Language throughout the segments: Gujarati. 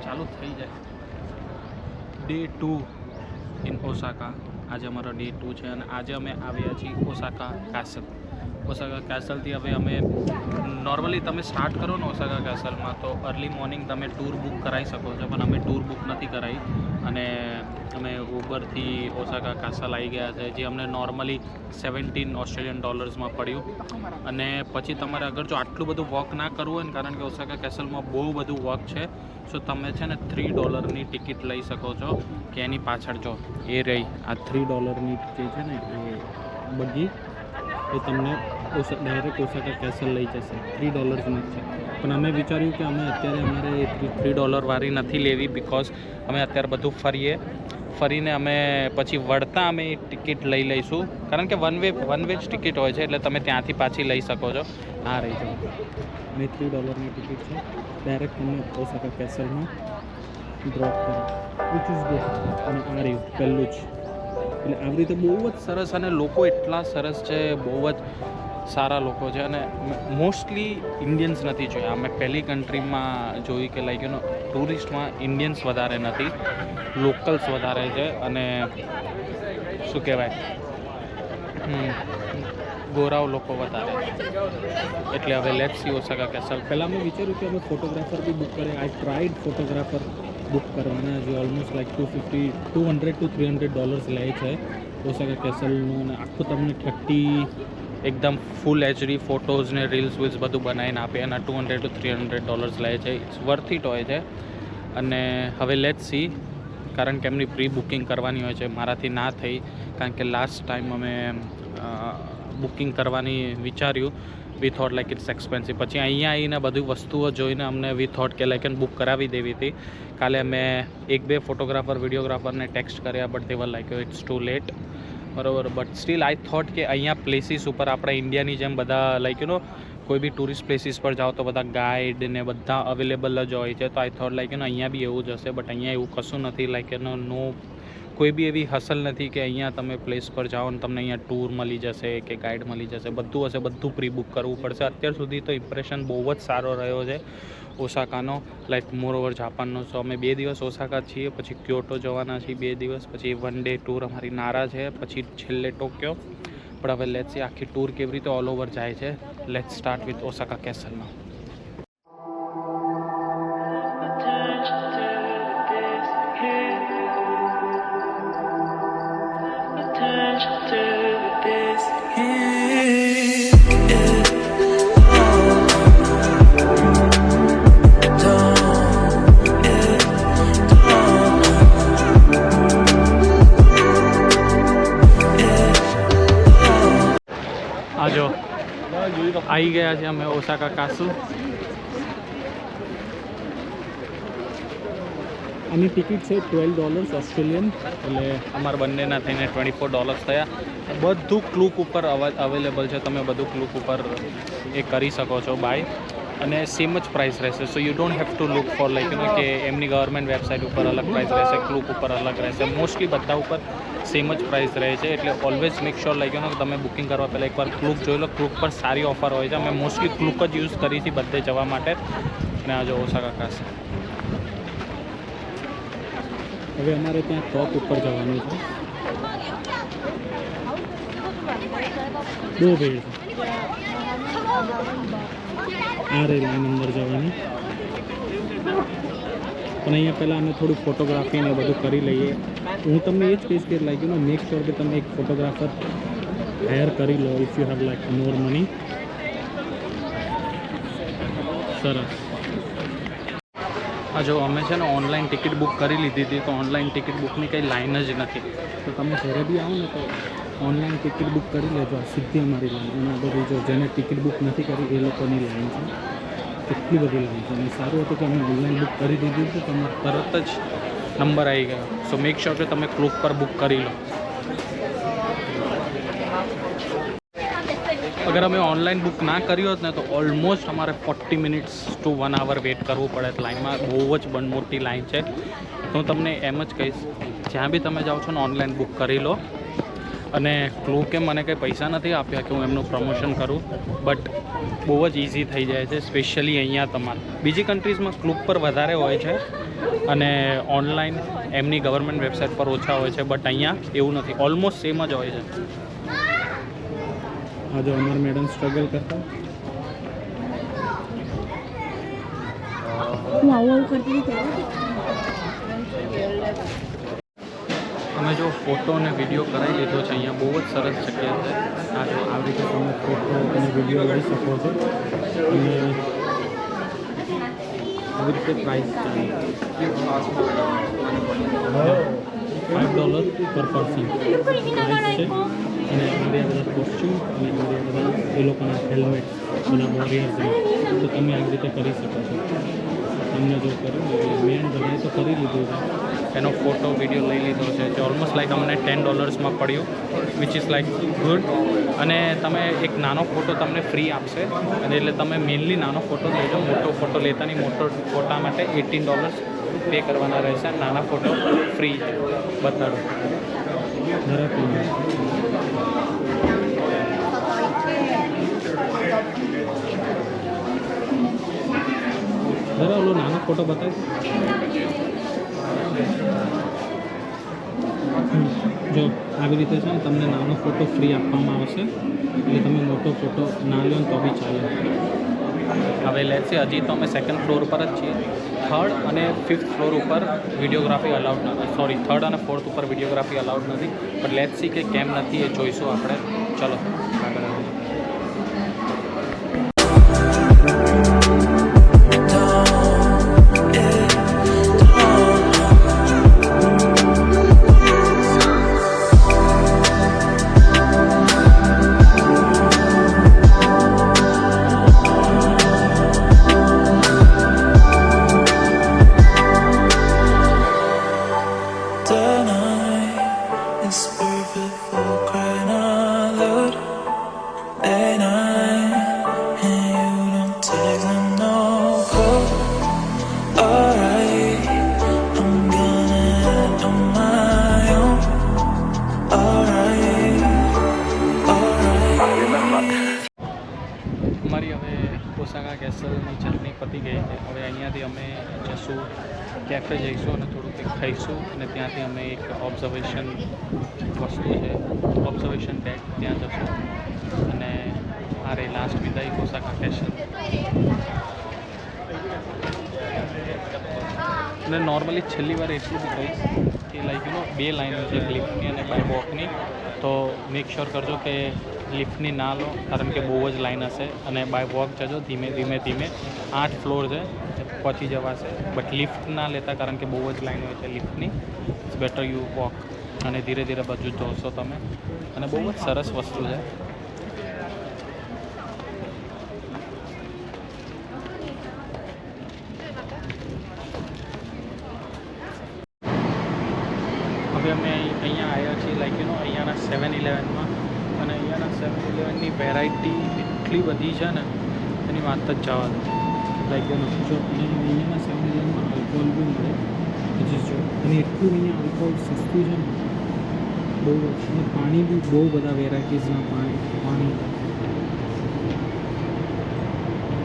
ચાલુ થઈ જાય. Day 2 in Osaka. આજે અમારો ડે 2 છે અને આજે અમે આવ્યા છીએ ઓસાકા કેસલ. ઓસાકા કેસલથી હવે અમે નોર્મલી તમે સ્ટાર્ટ કરો ને ઓસાકા કેસલમાં તો અર્લી મોર્નિંગ તમે ટૂર બુક કરાવી શકો છો, પણ અમે ટૂર બુક નથી કરાવી અને અમે ઉબરથી ઓસાકા કેસલ આવી ગયા છે, જે અમને નોર્મલી $17 પડ્યું. અને પછી તમારે અગર જો આટલું બધું વોક ના કરવું હોય ને, કારણ કે ઓસાકા કેસલમાં બહુ બધું વોક છે, સો તમે છે ને $3 ટિકિટ લઈ શકો છો. કે એની પાછળ જો એ રહી આ $3 જે છે ને એ બગી, એ તમને ડાયરેક્ટ ઓસાકા કેસલ લઈ જશે. $3 છે. પણ અમે વિચાર્યું કે અમે અત્યારે અમારે $3 વાળી નથી લેવી, બિકોઝ અમે અત્યારે બધું ફરીને અમે પછી વળતા અમે ટિકિટ લઈ લઈશું, કારણ કે વન વે જ ટિકિટ હોય છે, એટલે તમે ત્યાંથી પાછી લઈ શકો છો. આ રહી છે અને $3 ટિકિટ છે, ડાયરેક્ટ તમને ઓસાકા કેસલમાં ડ્રોપ કરે, વિચ ઇઝ ગુડ. અને આ રહ્યું પહેલું જ. એટલે આવી રીતે બહુ જ સરસ, અને લોકો એટલા સરસ છે, બહુ જ સારા લોકો છે. અને મોસ્ટલી ઇન્ડિયન્સ નથી જોયા. અમે પહેલી કન્ટ્રીમાં જોઈ કે લાઈક ટુરિસ્ટમાં ઇન્ડિયન્સ વધારે નથી, લોકલ્સ વધારે છે. અને શું કહેવાય, ગોરાઓ લોકો વધારે. એટલે હવે લેટ્સ સી ઓસાકા કેસલ. પહેલાં મેં વિચાર્યું કે અમે ફોટોગ્રાફર બી બુક કરીએ. આઈ ટ્રાઈડ ફોટોગ્રાફર બુક કરવાના, જે ઓલમોસ્ટ લાઈક $200 to $300 લે છે ઓસાકા કેસલનું. અને આખું તમને 30 એકદમ ફૂલ HD ફોટોઝ ને રીલ્સ વીલ્સ બધું બનાવીને આપે. એના $200 to $300 લે છે. ઇટ્સ વર્થ ઇટ હોય છે. અને હવે લેટ્સ સી, કારણ કે એમની પ્રી બુકિંગ કરવાની હોય છે. મારાથી ના થઈ, કારણ કે લાસ્ટ ટાઈમ અમે બુકિંગ કરવાની વિચાર્યું, we thought like it's expensive. પછી અહીંયા આવીને બધી વસ્તુઓ જોઈને અમને વી થોટ કે લાઈક બુક કરાવી દેવી હતી. કાલે અમે 1-2 ફોટોગ્રાફર વિડીયોગ્રાફરને ટેક્સ્ટ કર્યા, but they were like it's too late. બરાબર. બટ સ્ટીલ આઈ થોટ કે અહીંયા પ્લેસીસ ઉપર આપણે ઇન્ડિયાની જેમ બધા લાઈક કોઈ બી ટુરિસ્ટ પ્લેસીસ પર જાઓ તો બધા ગાઈડ ને બધા અવેલેબલ જ હોય છે. તો આઈ થોટ લાઈક અહીંયા બી એવું જ હશે, બટ અહીંયા એવું કશું નથી. લાઈક નો કોઈ બી એવી હસલ નથી કે અહીંયા તમે પ્લેસ પર જાઓ ને તમને અહીંયા ટૂર મળી જશે કે ગાઈડ મળી જશે. બધું હશે, બધું પ્રી બુક કરવું પડશે. અત્યાર સુધી તો ઇમ્પ્રેશન બહુ જ સારો રહ્યો છે ઓસાકાનો, લાઈક મોરઓવર જાપાનનો. સો અમે 2 દિવસ ઓસાકા છીએ, પછી ક્યોટો જવાના છીએ 2 દિવસ, પછી 1 ડે ટૂર અમારી નારા છે, પછી છેલ્લે ટોક્યો. પણ હવે લેટ્સ સી આખી ટૂર કેવી રીતે ઓલ ઓવર જાય છે. લેટ્સ સ્ટાર્ટ વિથ ઓસાકા કેસલમાં. આજો આવી ગયા છે અમે ઓસાકા કેસલ. આની ટિકિટ છે $12 ઓસ્ટ્રેલિયન, એટલે અમારા બંનેના થઈને $24 થયા. બધું ક્લૂક ઉપર અવેલેબલ છે, તમે બધું ક્લૂક ઉપર એ કરી શકો છો બાય. અને સેમ જ પ્રાઇસ રહેશે. So you don't have to look four like કે એમની ગવર્મેન્ટ વેબસાઇટ ઉપર અલગ પ્રાઇસ રહેશે, ક્લૂક ઉપર અલગ રહેશે. મોસ્ટલી બધા ઉપર સેમ જ પ્રાઇસ રહે છે. એટલે ઓલવેઝ મેક શ્યોર લાઈક કે તમે બુકિંગ કરવા પહેલાં એકવાર ક્લૂક જોઈ લો. ક્લૂક પર સારી ઓફર હોય છે. અમે મોસ્ટલી ક્લૂક જ યુઝ કરી હતી બધે જવા માટે. અને આ જો ઓસાકા કેસલ. હવે અમારે ત્યાં ટોપ ઉપર જવાનું છે. બહુ ભીડ છે. આ રે લાઈન અંદર જવાની. પણ અહીંયા પહેલાં અમે થોડું ફોટોગ્રાફી ને બધું કરી લઈએ. હું તમને એ જ કહીશ કે લાઈક મેક શ્યોર કે તમે એક ફોટોગ્રાફર હાયર કરી લો if you have like more money. સરસ. હા જો અમે છે ને ઓનલાઈન ટિકિટ બુક કરી લીધી હતી, તો ઓનલાઈન ટિકિટ બુકની કંઈ લાઈન જ નથી. તો તમે ઘરે બી આવો ને તો ઓનલાઈન ટિકિટ બુક કરી લેજો. આ સીધી અમારી લાઈન. એના બધી જો જેને ટિકિટ બુક નથી કરી એ લોકોની લાઈન છે. કેટલી બધી લાઈન છે. અને સારું હતું કે અમે ઓનલાઈન બુક કરી દીધી તો તમારે તરત જ નંબર આવી ગયો. સો મેક શ્યોર કે તમે ક્લૂક પર બુક કરી લો. અગર અમે ઓનલાઈન બુક ના કરી હોત ને તો ઓલમોસ્ટ અમારે 40 મિનિટ્સ ટુ 1 hour વેઇટ કરવું પડે લાઈનમાં. બહુ જ મોટી લાઈન છે. હું તમને એમ જ કહીશ, જ્યાં બી તમે જાઓ છો ને ઓનલાઈન બુક કરી લો. અને ક્લૂકે મને કંઈ પૈસા નથી આપ્યા કે હું એમનું પ્રમોશન કરું, બટ બહુ જ ઇઝી થઈ જાય છે, સ્પેશિયલી અહીંયા તમારે. બીજી કન્ટ્રીઝમાં ક્લૂબ પર વધારે હોય છે અને ઓનલાઈન એમની ગવર્મેન્ટ વેબસાઇટ પર ઓછા હોય છે, બટ અહીંયા એવું નથી, ઓલમોસ્ટ સેમ જ હોય છે. આ જો અમારા મેડમ સ્ટ્રગલ કરતા. અમે જો ફોટો અને વિડીયો કરાવી લીધો છે અહીંયા, બહુ જ સરસ જગ્યા છે. આ જો આવી રીતે તમે ફોટો અને વિડીયો લઈ શકો છો અને આવી રીતે પ્રાઇસ $5 પર પર્સન પ્રાઇસ છે. અને અમારી બધા કોસ્ચ્યુમ અને અમારી બધા એ લોકોના હેલ્મેટ બધા વોરિયર્સના, તો તમે આવી રીતે કરી શકો છો. તમને જો કર્યું મેન બધાએ તો કરી લીધું છે, એનો ફોટો વિડીયો લઈ લીધો છે, જે ઓલમોસ્ટ લાઈક અમને $10 પડ્યું, વિચ ઇઝ લાઈક ગુડ. અને તમે એક નાનો ફોટો તમને ફ્રી આપશે, અને એટલે તમે મેઇનલી નાનો ફોટો લેજો, મોટો ફોટો લેતા નહીં. મોટો ફોટા માટે $18 પે કરવાના રહેશે, નાના ફોટો ફ્રી છે. બતાડો જરાક જરા ઓલો નાનો ફોટો બતાવી. જો આવી રીતે છે ને તમને નાનો ફોટો ફ્રી આપવામાં આવશે, એટલે તમે મોટો ફોટો ના લો તો બી ચાલે. હવે લેશે હજી તો અમે 2nd ફ્લોર પર જ છીએ. 3rd અને 5th ફ્લોર ઉપર વિડીયોગ્રાફી અલાઉડ નથી, સોરી 3rd અને 4th ઉપર વિડીયોગ્રાફી અલાઉડ નથી, બટ લેટ્સ સી કે કેમ નથી એ જોઈશું આપણે. ચલો આગળ. અમારી હવે ઓસાકા કેસલની જર્ની પતી ગઈ છે. હવે અહીંયાથી અમે જઈશું કેફે, જઈશું અને થોડું કંઈક ખાઈશું, અને ત્યાંથી અમે એક ઓબ્ઝર્વેશન વસ્તુ છે, ઓબ્ઝર્વેશન ડેક, ત્યાં જશું. અને આ રે લાસ્ટ વિદાય ઓસાકા કેસલ. અને નોર્મલી છેલ્લી વાર એટલું બી કહીશ કે લાઈક 2 લાઈનો છે, લિફ્ટની અને બાય વોકની, તો મેક શ્યોર કરજો કે લિફ્ટની ના લો, કારણ કે બહુ જ લાઈન હશે, અને બાય વોક જજો ધીમે ધીમે 8 ફ્લોર છે પહોંચી જવાશે, બટ લિફ્ટ ના લેતા કારણ કે બહુ જ લાઈન હોય છે લિફ્ટની. ઇટ્સ બેટર યુ વોક, અને ધીરે ધીરે બધું જોશો તમે, અને બહુ જ સરસ વસ્તુ છે. હવે અમે અહીંયા આવ્યા છીએ લાઈક અહીંયાના 7-Elevenમાં, અને અહીંયાના 7-Elevenની વેરાયટી એટલી બધી છે ને એની વાત જ જવા દો. લાઈક જો અહીંયાના 7-Elevenમાં આલ્કોહોલ બી મળે, જો, અને એટલું અહીંયા આલ્કોહોલ સસ્તું છે ને બહુ જ. અને પાણી બી બહુ બધા વેરાયટીઝના પાણી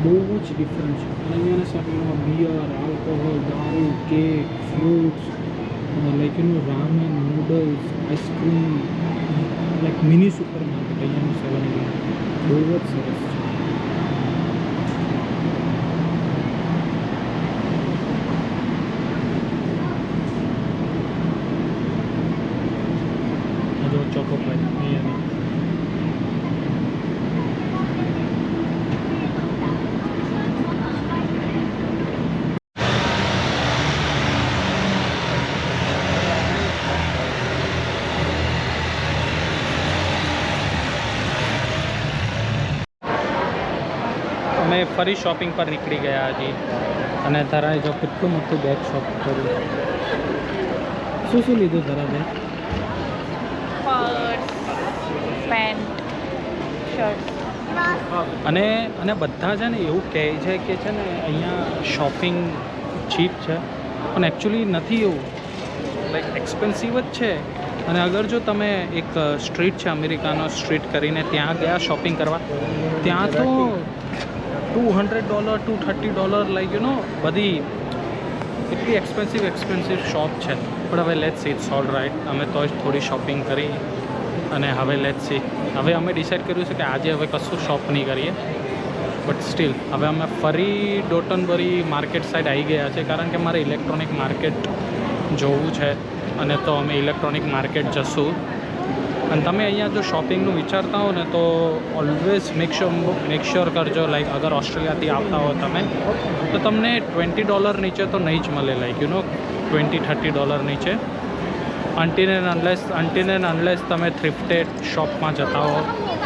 બહુ જ ડિફરન્ટ છે. અને અહીંયાના 7-Elevenમાં બિયર, આલ્કોહોલ, દારૂ, cake, fruits, like ramen, noodles, ice cream, like mini supermarket અહીંયાનું 7-Eleven બહુ જ સરસ છે. જો ચોકો પાઈ અહીંયાની અમે ફરી શોપિંગ પર નીકળી ગયા હજી, અને ધરાએ જો કેટલું મોટું બેગ શોપ કર્યું. શું લીધું ધરાએ? Purse, pant, shirt. અને બધા છે ને એવું કહે છે કે છે ને અહીંયા શોપિંગ ચીપ છે, પણ એકચ્યુઅલી નથી એવું, લાઈક એક્સપેન્સિવ જ છે. અને અગર જો તમે એક સ્ટ્રીટ છે અમેરિકાનો સ્ટ્રીટ કરીને ત્યાં ગયા શોપિંગ કરવા, ત્યાં તો $200 $230 લાઈક યુ નો બધી એટલી એક્સપેન્સિવ શોપ છે. પણ હવે let's see, it's all right. અમે તો જ થોડી શોપિંગ કરી અને હવે લેટ્સ સી. હવે અમે ડિસાઇડ કર્યું છે કે આજે હવે કશું શોપ નહીં કરીએ, બટ સ્ટીલ હવે અમે ફરી ડોટનબરી માર્કેટ સાઈડ આવી ગયા છે, કારણ કે મારે ઇલેક્ટ્રોનિક માર્કેટ જોવું છે અને તો અમે ઇલેક્ટ્રોનિક માર્કેટ જશું. અને તમે અહીંયા જો શોપિંગનું વિચારતા હો ને તો ઓલવેઝ મેક શ્યોર કરજો, લાઈક અગર ઓસ્ટ્રેલિયાથી આવતા હો તમે તો તમને $20 નીચે તો નહીં જ મળે, લાઈક યુ નો $20-30 નીચે, અન્ટિલ એન્ડ અનલેસ તમે થ્રિફ્ટેડ શોપમાં જતા હો.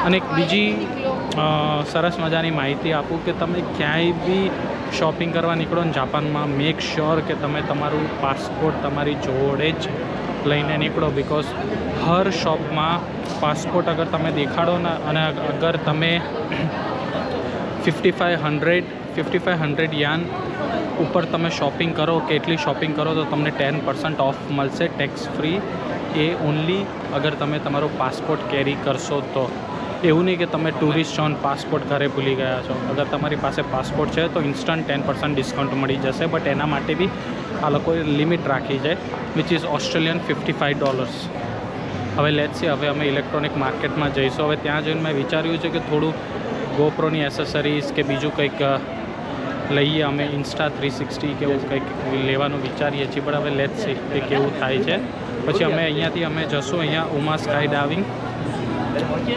અને એક બીજી સરસ મજાની માહિતી આપું કે તમે ક્યાંય બી શોપિંગ કરવા નીકળો ને જાપાનમાં, મેક શ્યોર કે તમે તમારું પાસપોર્ટ તમારી જોડે જ લઈને નીકળો, બિકોઝ હર શોપમાં પાસપોર્ટ અગર તમે દેખાડો ને અને અગર તમે 5500 યાન ઉપર તમે શોપિંગ કરો કે એટલી શોપિંગ કરો તો તમને 10% ઓફ મળશે ટેક્સ ફ્રી. એ ઓનલી અગર તમે તમારો પાસપોર્ટ કેરી કરશો તો. એવું નહીં કે તમે ટુરિસ્ટ છો અને પાસપોર્ટ ઘરે ભૂલી ગયા છો. અગર તમારી પાસે પાસપોર્ટ છે તો ઇન્સ્ટન્ટ 10% ડિસ્કાઉન્ટ મળી જશે, બટ એના માટે બી આ લોકોએ લિમિટ રાખી છે, વિચ ઇઝ $55. હવે લેટ્સ સી, હવે અમે ઇલેક્ટ્રોનિક માર્કેટમાં જઈશું. હવે ત્યાં જઈને મેં વિચાર્યું છે કે થોડું ગોપ્રોની એસેસરીઝ કે બીજું કંઈક લઈએ. અમે Insta360 કે એવું કંઈક લેવાનું વિચારીએ છીએ, પણ હવે લેટ્સ સી કે કેવું થાય છે. પછી અમે અહીંયાથી અમે જશું અહીંયા ઉમા સ્કાય ડાઇવિંગ,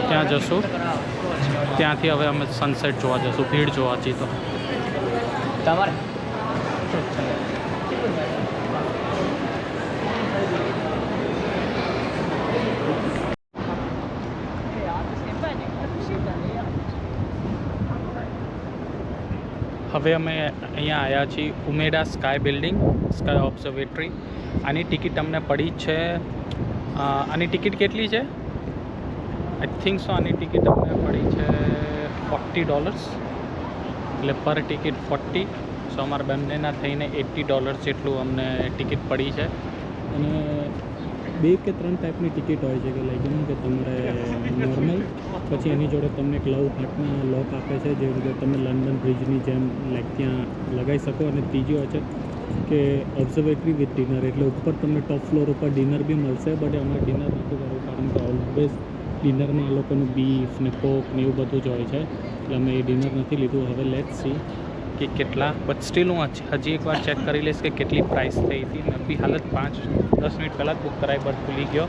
ત્યાં જશું. ત્યાંથી હવે અમે સનસેટ જોવા જશું, ભીડ જોવા છીએ તો. હવે અમે અહીંયા આવ્યા છીએ ઉમેડા સ્કાય બિલ્ડિંગ, સ્કાય ઓબ્ઝર્વેટરી. આની ટિકિટ અમને પડી છે, આની ટિકિટ કેટલી છે? આઈ થિંક સો આની ટિકિટ અમને પડી છે $40, એટલે પર ટિકિટ 40. સો અમારા બંનેના થઈને $80 જેટલું અમને ટિકિટ પડી છે. અને 2 કે 3 ટાઈપની ટિકિટ હોય છે, કે લાઈક એનું કે તમારે નોર્મલ, પછી એની જોડે તમને ક્લાઉડ હાર્ટના લોક આપે છે, જે રીતે તમે લંડન બ્રિજની જેમ લાઈક ત્યાં લગાવી શકો. અને ત્રીજી હોય છે કે ઓબ્ઝર્વેટરી વિથ ડિનર, એટલે ઉપર તમને ટોપ ફ્લોર ઉપર ડિનર બી મળશે, બટ અમારે ડિનર નથી કરવું, કારણ કે ઓલવેઝ ડિનરમાં આ લોકોનું બીફ ને પોક ને એવું બધું જ હોય છે, એટલે અમે એ ડિનર નથી લીધું. હવે લેટ્સ સી કે કેટલા, બટ સ્ટીલ હું હજી એકવાર ચેક કરી લઈશ કે કેટલી પ્રાઇસ થઈ હતી. મેં બી હાલત 5-10 મિનિટ પહેલાં જ બુક કરાવી, બટ ભૂલી ગયો.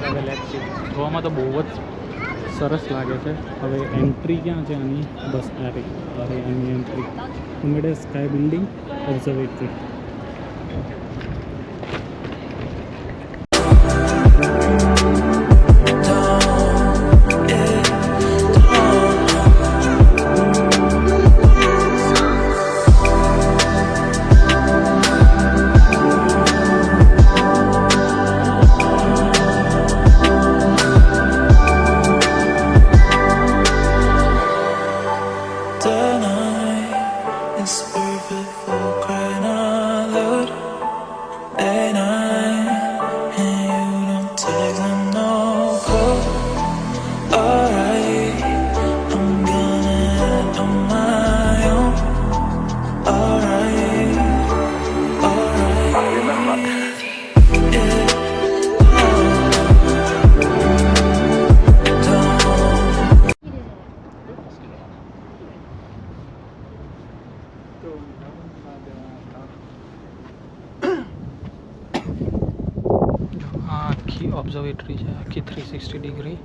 હવે લેટ્સ સી. જોવામાં તો બહુ જ સરસ લાગે છે. હવે એન્ટ્રી ક્યાં છે આની? બસ અરે આની એન્ટ્રી ઉમેડા સ્કાય બિલ્ડિંગ ઓબ્ઝર્વેટરી. આખી ઓબ્ઝર્વેટરી છે, આખી 360 ડિગ્રી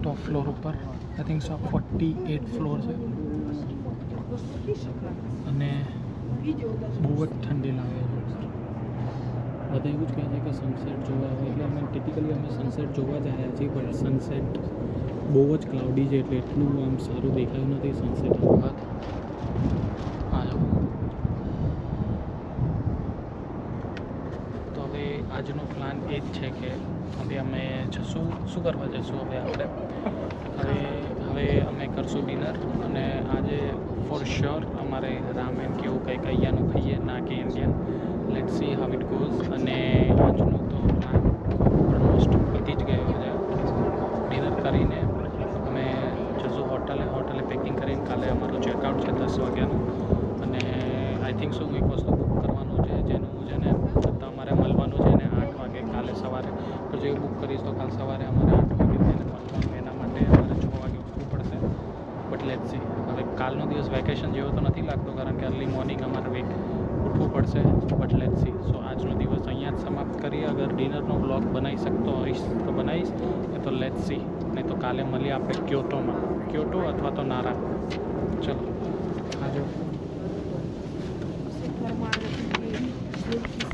ટોપ ફ્લોર ઉપર. આઈ થિંક સો 48 ફ્લોર છે અને બહુ જ ઠંડી લાગે છે. બધા એવું જ કહે છે કે સનસેટ જોવા આવે, એટલે અમે ટિપિકલી અમે સનસેટ જોવા જ આવ્યા છીએ, બટ સનસેટ બહુ જ ક્લાઉડી છે, એટલે એટલું આમ સારું દેખાયું નથી સનસેટ બાદ. તો હવે આજનો પ્લાન એ જ છે કે હવે અમે જશું, શું કરવા જશું હવે આપણે? હવે અમે કરશું ડિનર, અને આજે ફોર શ્યોર અમારે રામેન કે એવું કંઈક અહીંયાનું ખાઈએ, ના કે Indian. Let's see how it goes. અને આજનો તો પ્લાન ઓલમોસ્ટ પતી જ ગયો છે. ડિનર કરીને અમે જશું હોટલે પેકિંગ કરીને. કાલે અમારું ચેકઆઉટ છે 10 વાગે. સવારે અમારે 8 વાગે થઈને પહોંચવાનું, એના માટે અમારે 6 વાગે ઉઠવું પડશે. But let's see. હવે કાલનો દિવસ વેકેશન જેવો તો નથી લાગતો, કારણ કે અર્લી મોર્નિંગ અમારે ઉઠવું પડશે. But let's see. સો આજનો દિવસ અહીંયા જ સમાપ્ત કરીએ. અગર ડિનરનો બ્લોગ બનાવી શકતો હોઈશ તો બનાવીશ, એ તો લેટ્સ સી. નહીં તો કાલે મળીએ આપણે ક્યોટો અથવા તો નારા. ચલો આજો. ઘરમાં